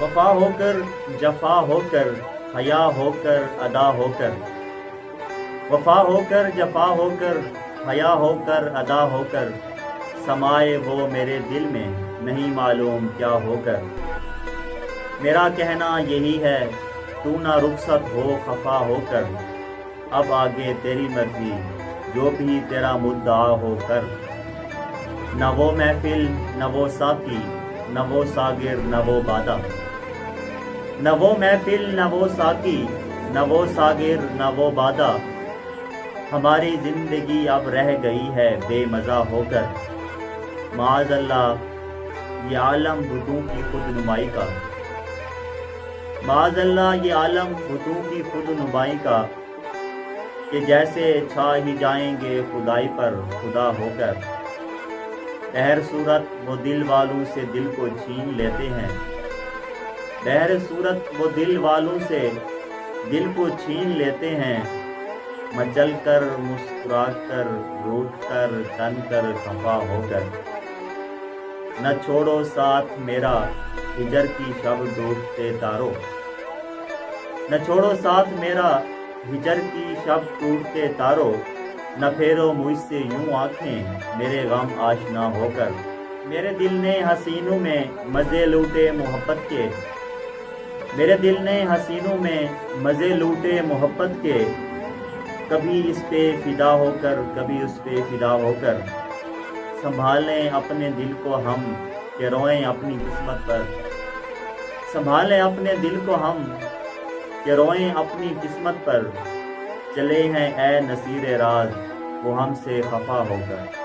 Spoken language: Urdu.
وفا ہو کر جفا ہو کر حیا ہو کر ادا ہو کر، وفا ہو کر جفا ہو کر حیا ہو کر ادا ہو کر، سمائے وہ میرے دل میں نہیں معلوم کیا ہو کر۔ میرا کہنا یہی ہے تو نہ رخصت ہو خفا ہو کر، اب آگے تیری مرضی جو بھی تیرا مدعا ہو کر۔ نہ وہ محفل نہ وہ ساقی نہ وہ ساغر نہ وہ بادہ، نہ وہ محفل نہ وہ ساقی نہ وہ ساغر نہ وہ بادہ، ہماری زندگی اب رہ گئی ہے بے مزہ ہو کر۔ معاذ اللہ یہ عالم بتوں کی خود نمائی کا، معاذ اللہ یہ عالم بتوں کی خود نمائی کا، کہ جیسے چھا ہی جائیں گے خدائی پر خدا ہو کر۔ بہر صورت وہ دل والوں سے دل کو چھین لیتے ہیں، بہر صورت وہ دل والوں سے دل کو چھین لیتے ہیں، مچل کر مسکرا کر روٹھ کر تن کر خفا ہو کر۔ نہ چھوڑو ساتھ میرا ہجر کی شب ٹوٹتے تارو، نہ چھوڑو ساتھ میرا ہجر کی شب ٹوٹتے تارو، نہ پھیرو مجھ سے یوں آنکھیں میرے غم آشنا ہو کر۔ میرے دل نے حسینوں میں مزے لوٹے محبت کے، میرے دل نے حسینوں میں مزے لوٹے محبت کے، کبھی اس پہ فدا ہو کر کبھی اس پہ فدا ہو کر۔ سنبھالیں اپنے دل کو ہم کہ روئیں اپنی قسمت پر، سنبھالیں اپنے دل کو ہم کہ روئیں اپنی قسمت پر، چلے ہیں اے نصیر راز وہ ہم سے خفا ہو کر۔